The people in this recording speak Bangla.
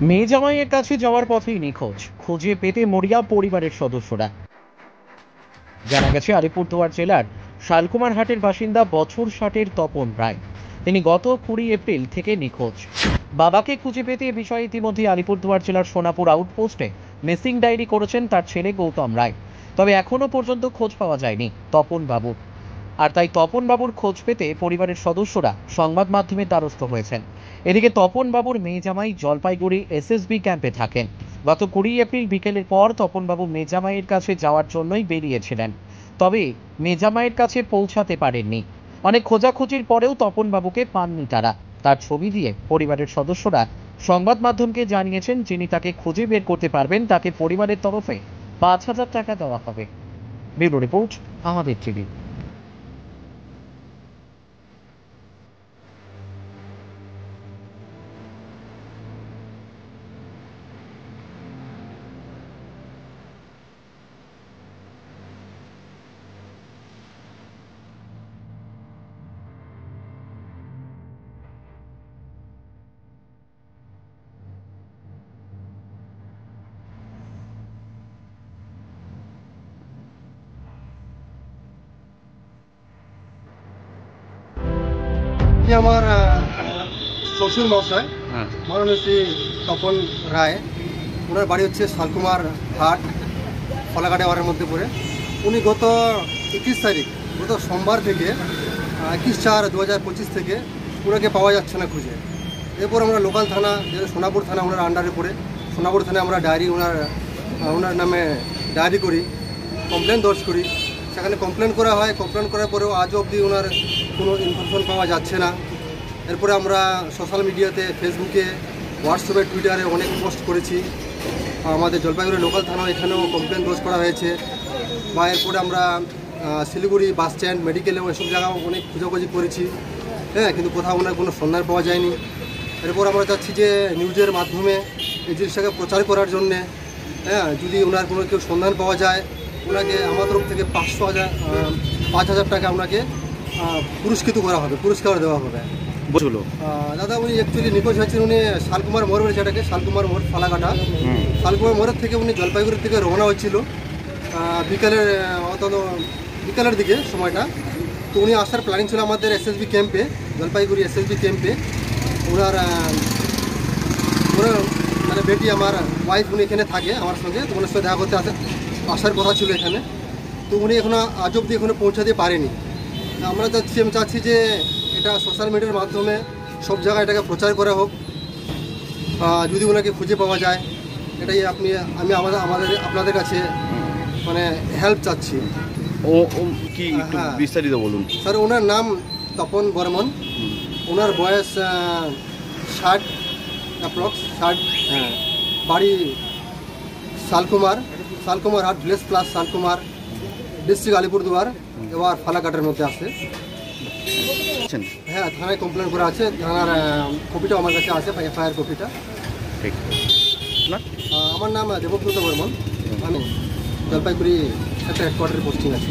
মেয়ে জামাইয়ের কাছে যাওয়ার পথেই নিখোঁজ, খুঁজে পেতে মরিয়া পরিবারের সদস্যরা। জানা গেছে আলিপুরদুয়ার জেলার শালকুমারহাটের বাসিন্দা বছর 60-এর তপন রায়। তিনি গত 20 এপ্রিল থেকে নিখোঁজ। বাবাকে খুঁজে পেতে এ বিষয়ে ইতিমধ্যে আলিপুরদুয়ার জেলার সোনাপুর আউটপোস্টে মিসিং ডায়েরি করেছেন তার ছেলে গৌতম রায়। তবে এখনো পর্যন্ত খোঁজ পাওয়া যায়নি তপন বাবুর। আর তাই তপন বাবুর খোঁজ পেতে পরিবারের সদস্যরা সংবাদ মাধ্যমের দ্বারস্থ হয়েছেন। এদিকে তপন বাবুর মেয়ে জামাই জলপাইগুড়ি এসএসবি ক্যাম্পে থাকেন। গত 20 এপ্রিল বিকেলের পর তপন বাবু মেয়ে জামাইয়ের কাছে যাওয়ার জন্যই বেরিয়েছিলেন, তবে মেয়ে জামাইয়ের কাছে পৌঁছাতে পারেননি। অনেক খোঁজাখুঁজির পরেও তপন বাবুকে পাননি তারা। তার ছবি দিয়ে পরিবারের সদস্যরা সংবাদ মাধ্যমকে জানিয়েছেন, যিনি তাকে খুঁজে বের করতে পারবেন তাকে পরিবারের তরফে 5,000 টাকা দেওয়া হবে। ব্যুরো রিপোর্ট, আমাদের টিভি। আমার শ্বশুর মশাই মাননীয় শ্রী তপন রায়, ওনার বাড়ি হচ্ছে শালকুমার হাট, ফলাঘাটে ওয়ারের মধ্যে পড়ে। উনি গত 21 তারিখ, গত সোমবার থেকে 21/4/2025 থেকে ওনাকে পাওয়া যাচ্ছে না খুঁজে। এরপর আমরা লোকাল থানা, যেটা সোনাপুর থানা ওনার আন্ডারে পড়ে, সোনাপুর থানায় আমরা ডায়েরি ওনার নামে ডায়েরি করি, কমপ্লেন দর্জ করি। সেখানে কমপ্লেন করা হয়। কমপ্লেন করার পরেও আজও অবধি ওনার কোনো ইনফরমেশন পাওয়া যাচ্ছে না। এরপরে আমরা সোশ্যাল মিডিয়াতে, ফেসবুকে, হোয়াটসঅ্যাপে, টুইটারে অনেক পোস্ট করেছি। আমাদের জলপাইগুড়ি লোকাল থানা এখানেও কমপ্লেন দর্জ করা হয়েছে। বা এরপরে আমরা শিলিগুড়ি বাস স্ট্যান্ড, মেডিকেলেও এসব জায়গাও অনেক খোঁজাখুঁজি করেছি, হ্যাঁ, কিন্তু কোথাও ওনার কোনো সন্ধান পাওয়া যায়নি। এরপর আমরা চাচ্ছি যে নিউজের মাধ্যমে এই জিনিসটাকে প্রচার করার জন্যে, হ্যাঁ, যদি ওনার কোনো কেউ সন্ধান পাওয়া যায়, ওনাকে আমার তরফ থেকে 5,000 টাকা ওনাকে পুরস্কৃত করা হবে, পুরস্কার দেওয়া হবে। বুঝলো দাদা, উনি অ্যাকচুয়ালি নিখোঁজ হয়েছেন। উনি শালকুমার মোড় বলেছে এটাকে, শালকুমার মোড়, ফালাকাটা। শালকুমার মোড়ের থেকে উনি জলপাইগুড়ির দিকে রওনা হচ্ছিল বিকালের দিকে সময়টা। তো উনি আসার প্ল্যানিং ছিল আমাদের এসএসবি ক্যাম্পে, জলপাইগুড়ি এসএসবি ক্যাম্পে। ওনার মানে বেটি, আমার ওয়াইফ, উনি এখানে থাকে আমার সঙ্গে। তো ওনার সঙ্গে দেখা করতে আসার কথা ছিল এখানে। তো উনি এখনও আজ অব্দি এখনও পৌঁছাতে পারেনি। আমি চাচ্ছি যে এটা সোশ্যাল মিডিয়ার মাধ্যমে সব জায়গায় এটাকে প্রচার করা হোক। যদি ওনাকে খুঁজে পাওয়া যায়, এটাই আমি আপনাদের কাছে মানে হেল্প চাচ্ছি। কি একটু বিস্তারিত বলুন স্যার। ওনার নাম তপন বর্মন। ওনার বয়স 60 অ্যাপ্রক্স 60। হ্যাঁ, বাড়ি শালকুমার হাট, village plus Shalkumar, district Alipurduar, এবার ফালাকাটের মধ্যে আছে। হ্যাঁ, থানায় কমপ্লেন করা আছে। থানার কপিটাও আমার কাছে আছে, এফআইআর কপিটা। আমার নাম দেবব্রত বর্মন। আমি জলপাইগুড়ি একটা হেডকোয়ার্টারে পোস্টিং আছে।